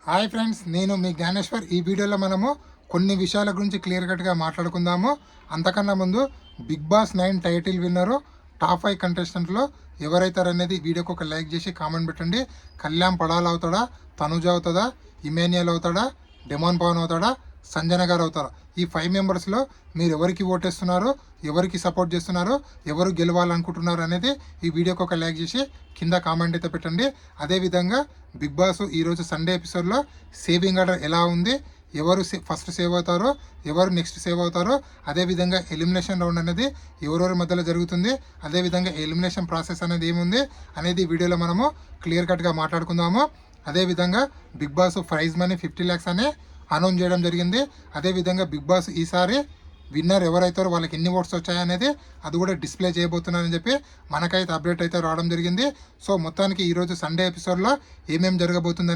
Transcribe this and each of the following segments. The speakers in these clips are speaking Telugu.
హాయ్ ఫ్రెండ్స్, నేను మీ జ్ఞానేశ్వర్. ఈ వీడియోలో మనము కొన్ని విషయాల గురించి క్లియర్ కట్గా మాట్లాడుకుందాము. అంతకన్నా ముందు బిగ్ బాస్ 9 టైటిల్ విన్నరు టాప్ 5 కంటెస్టెంట్లో ఎవరైతారనేది వీడియోకి ఒక లైక్ చేసి కామెంట్ పెట్టండి. కళ్యాణ్ పడాల్ అవుతాడా, తనుజ అవుతుందా, ఇమాన్యుయల్ అవుతాడా, డెమాన్ పవన్ అవుతాడా, సంజన గారు అవుతారా? ఈ 5 మెంబర్స్లో మీరు ఎవరికి ఓటేస్తున్నారు, ఎవరికి సపోర్ట్ చేస్తున్నారు, ఎవరు గెలవాలనుకుంటున్నారు అనేది ఈ వీడియోకి ఒక లైక్ చేసి కింద కామెంట్ అయితే పెట్టండి. అదేవిధంగా బిగ్ బాస్ ఈరోజు సండే ఎపిసోడ్లో సేవింగ్ ఆర్డర్ ఎలా ఉంది, ఎవరు ఫస్ట్ సేవ్ అవుతారో, ఎవరు నెక్స్ట్ సేవ్ అవుతారో, అదేవిధంగా ఎలిమినేషన్ రౌండ్ అనేది ఎవరెవరి మధ్యలో జరుగుతుంది, అదేవిధంగా ఎలిమినేషన్ ప్రాసెస్ అనేది ఏముంది అనేది వీడియోలో మనము క్లియర్ కట్గా మాట్లాడుకుందాము. అదేవిధంగా Bigg Boss prize money 50 lakhs అనే అనౌన్స్ చేయడం జరిగింది. అదేవిధంగా బిగ్ బాస్ ఈసారి విన్నర్ ఎవరైతారో వాళ్ళకి ఎన్ని ఓట్స్ వచ్చాయనేది అది కూడా డిస్ప్లే చేయబోతున్నారని చెప్పి మనకైతే అప్డేట్ అయితే రావడం జరిగింది. సో మొత్తానికి ఈరోజు సండే ఎపిసోడ్లో ఏమేమి జరగబోతుంది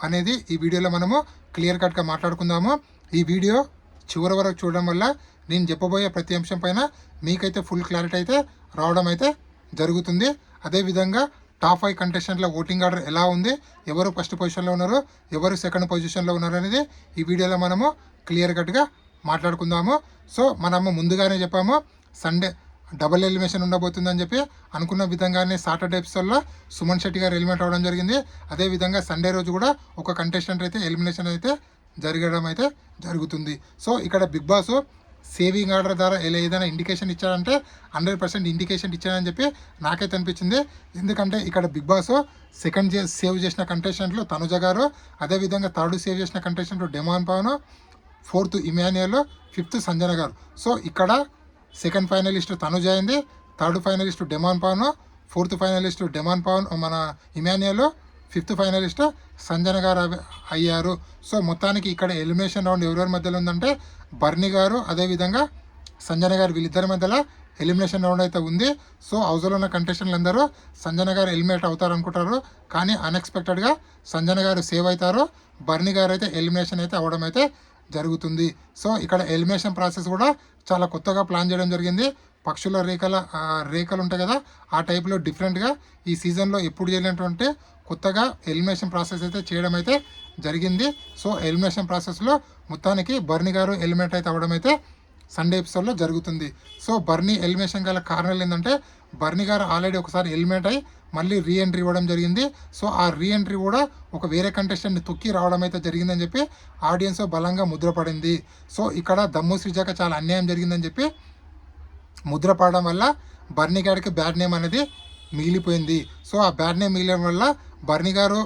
అనేది ఈ వీడియోలో మనము క్లియర్ కట్గా మాట్లాడుకుందాము. ఈ వీడియో చివరి వరకు చూడడం వల్ల నేను చెప్పబోయే ప్రతి అంశం పైన మీకైతే ఫుల్ క్లారిటీ అయితే రావడం అయితే జరుగుతుంది. అదేవిధంగా టాప్ 5 కంటెస్టెంట్ల ఓటింగ్ ఆర్డర్ ఎలా ఉంది, ఎవరు ఫస్ట్ పొజిషన్లో ఉన్నారు, ఎవరు సెకండ్ పొజిషన్లో ఉన్నారు అనేది ఈ వీడియోలో మనము క్లియర్ కట్గా మాట్లాడుకుందాము. సో మనము ముందుగానే చెప్పాము సండే డబుల్ ఎలిమినేషన్ ఉండబోతుందని చెప్పి అనుకున్న విధంగానే సాటర్డే ఎపిసోడ్లో సుమన్ శెట్టి గారు ఎలిమినేట్ అవ్వడం జరిగింది. అదేవిధంగా సండే రోజు కూడా ఒక కంటెస్టెంట్ అయితే ఎలిమినేషన్ అయితే జరగడం అయితే జరుగుతుంది. సో ఇక్కడ బిగ్ బాస్ సేవింగ్ ఆర్డర్ ద్వారా ఏదైనా ఇండికేషన్ ఇచ్చారంటే 100% ఇండికేషన్ ఇచ్చారని చెప్పి నాకైతే అనిపించింది. ఎందుకంటే ఇక్కడ బిగ్ బాస్ సెకండ్ సేవ్ చేసిన కంటెస్టెంట్లు తనుజ గారు, అదేవిధంగా థర్డ్ సేవ్ చేసిన కంటెస్టెంట్లు demon Pavan, 4th Emmanuel, 5th Sanjana గారు. సో ఇక్కడ సెకండ్ ఫైనలిస్ట్ తనుజ అయింది, third finalist demon Pavan, 4th finalist demon Pavan మన ఇమాన్యుయల్, 5th ఫైనలిస్ట్ సంజన గారు అయ్యారు. సో మొత్తానికి ఇక్కడ ఎలిమినేషన్ రౌండ్ ఎవరెవరి మధ్యలో ఉందంటే బర్నీ గారు అదేవిధంగా సంజన గారు వీళ్ళిద్దరి మధ్యలో ఎలిమినేషన్ రౌండ్ అయితే ఉంది. సో హౌస్లో ఉన్న కంటెస్టెంట్లు అందరూ సంజన గారు ఎలిమినేట్ అవుతారు అనుకుంటారు, కానీ అన్ఎక్స్పెక్టెడ్గా సంజన గారు సేవ్ అవుతారు, బర్నీ గారు అయితే ఎలిమినేషన్ అయితే అవ్వడం అయితే జరుగుతుంది. సో ఇక్కడ ఎలిమినేషన్ ప్రాసెస్ కూడా చాలా కొత్తగా ప్లాన్ చేయడం జరిగింది. పక్షుల రేఖలు ఉంటాయి కదా, ఆ టైప్లో డిఫరెంట్గా ఈ సీజన్లో ఎప్పుడు చేయలేనటువంటి కొత్తగా ఎలిమినేషన్ ప్రాసెస్ అయితే చేయడం అయితే జరిగింది. సో ఎలిమినేషన్ ప్రాసెస్లో మొత్తానికి బర్నీ గారు ఎలిమినేట్ అయితే అవ్వడం అయితే సండే ఎపిసోడ్లో జరుగుతుంది. సో బర్నీ ఎలిమినేషన్ గల కారణాలు ఏంటంటే బర్నీ గారు ఆల్రెడీ ఒకసారి ఎలిమినేట్ అయ్యి మళ్ళీ రీఎంట్రీ ఇవ్వడం జరిగింది. సో ఆ రీఎంట్రీ కూడా ఒక వేరే కంటెస్టెంట్ని తొక్కి రావడం అయితే జరిగిందని చెప్పి ఆడియన్స్ బలంగా ముద్రపడింది. సో ఇక్కడ దమ్ము శ్రీజాక చాలా అన్యాయం జరిగిందని చెప్పి ముద్రపడడం వల్ల బర్నీ గారికి బ్యాడ్ నేమ్ అనేది మిగిలిపోయింది. సో ఆ బ్యాడ్ నేమ్ మిగిలిన వల్ల బర్నీ గారు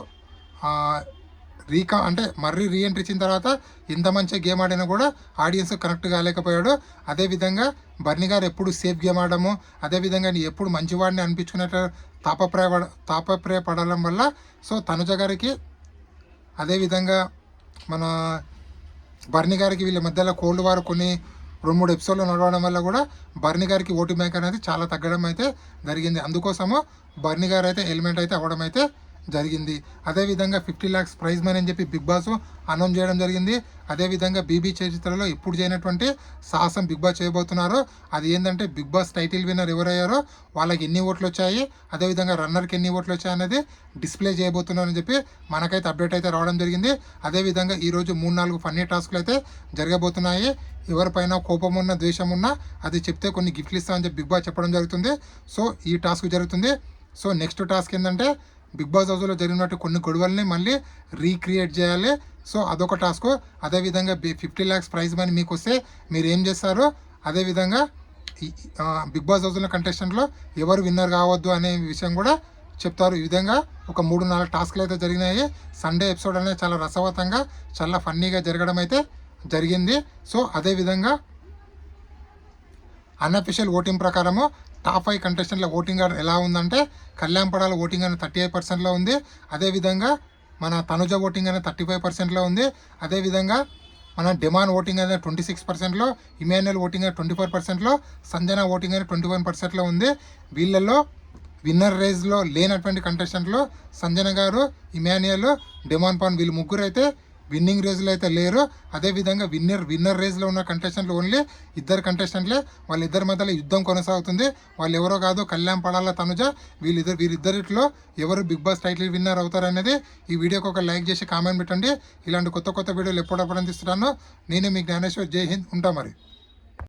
అంటే మరీ రీఎంట్రీ ఇచ్చిన తర్వాత ఎంత మంచిగా గేమ్ ఆడినా కూడా ఆడియన్స్ కనెక్ట్ కాలేకపోయాడు. అదేవిధంగా బర్నీ గారు ఎప్పుడు సేఫ్ గేమ్ ఆడము, అదేవిధంగా ఎప్పుడు మంచివాడిని అనిపించుకునేట తాపప్రాయపడడం వల్ల సో తనుజ గారికి అదేవిధంగా మన బర్నీ గారికి వీళ్ళ మధ్యలో కోల్డ్ వార్ కొన్ని 2-3 ఎపిసోడ్లు నడవడం వల్ల కూడా బర్నీ గారికి ఓటు బ్యాంక్ అనేది చాలా తగ్గడం అయితే జరిగింది. అందుకోసము బర్నీ గారు అయితే ఎలిమెంట్ అయితే అవ్వడం అయితే జరిగింది. అదేవిధంగా 50 lakhs ప్రైజ్ మనీ అని చెప్పి బిగ్ బాస్ అనౌన్స్ చేయడం జరిగింది. అదేవిధంగా బీబీ చరిత్రలో ఎప్పుడు చేయనటువంటి సాహసం బిగ్ బాస్ చేయబోతున్నారు. అది ఏంటంటే బిగ్ బాస్ టైటిల్ విన్నర్ ఎవరయ్యారో వాళ్ళకి ఎన్ని ఓట్లు వచ్చాయి, అదేవిధంగా రన్నర్కి ఎన్ని ఓట్లు వచ్చాయి అనేది డిస్ప్లే చేయబోతున్నారని చెప్పి మనకైతే అప్డేట్ అయితే రావడం జరిగింది. అదేవిధంగా ఈరోజు 3-4 ఫన్నీ టాస్క్లు అయితే జరగబోతున్నాయి. ఎవరిపైన కోపం ఉన్నా ద్వేషం ఉన్నా అది చెప్తే కొన్ని గిఫ్ట్లు ఇస్తామని చెప్పి బిగ్ బాస్ చెప్పడం జరుగుతుంది. సో ఈ టాస్క్ జరుగుతుంది. సో నెక్స్ట్ టాస్క్ ఏంటంటే బిగ్ బాస్ హౌస్లో జరిగినట్టు కొన్ని గొడవల్ని మళ్ళీ రీక్రియేట్ చేయాలి. సో అదొక టాస్క్. అదేవిధంగా 50 lakhs ప్రైజ్ మనీ మీకు వస్తే మీరు ఏం చేస్తారు, అదేవిధంగా బిగ్ బాస్ హౌస్లో కంటెస్టెంట్లో ఎవరు విన్నర్ కావద్దు అనే విషయం కూడా చెప్తారు. ఈ విధంగా ఒక 3-4 టాస్క్లు అయితే జరిగినాయి. సండే ఎపిసోడ్ అనేది చాలా రసవతంగా చాలా ఫన్నీగా జరగడం అయితే జరిగింది. సో అదేవిధంగా అన్అఫిషియల్ ఓటింగ్ ప్రకారము టాప్ 5 కంటెస్టెంట్ల ఓటింగ్ ఆర్డర్ ఎలా ఉందంటే కళ్యాణ్ పడాల ఓటింగ్ అనేది 38%లో ఉంది. అదేవిధంగా మన తనుజ ఓటింగ్ అనేది 35%లో ఉంది. అదేవిధంగా మన డెమాన్ ఓటింగ్ అనేది 26%లో, ఇమాన్యుయల్ ఓటింగ్ అనేది 24%లో, సంజన ఓటింగ్ అనేది 21%లో ఉంది. వీళ్ళల్లో విన్నర్ రేస్లో లేనటువంటి కంటెస్టెంట్లు సంజన గారు, ఇమాన్యుయల్, డెమాన్ పవన్ వీళ్ళు ముగ్గురు అయితే విన్నింగ్ రేజ్లో అయితే లేరు. అదేవిధంగా విన్నర్ రేజ్లో ఉన్న కంటెస్టెంట్లు ఓన్లీ ఇద్దరు కంటెస్టెంట్లే. వాళ్ళిద్దరి మధ్యలో యుద్ధం కొనసాగుతుంది. వాళ్ళు ఎవరో కాదు, కళ్యాణ్ పడాల తనుజ. వీరిద్దరిట్లో ఎవరు బిగ్ బాస్ టైటిల్ విన్నర్ అవుతారనేది ఈ వీడియోకి ఒక లైక్ చేసి కామెంట్ పెట్టండి. ఇలాంటి కొత్త వీడియోలు ఎప్పుడప్పుడు అందిస్తున్నాను. నేనే మీ జ్ఞానేశ్వర్. జై హింద్. ఉంటా మరి.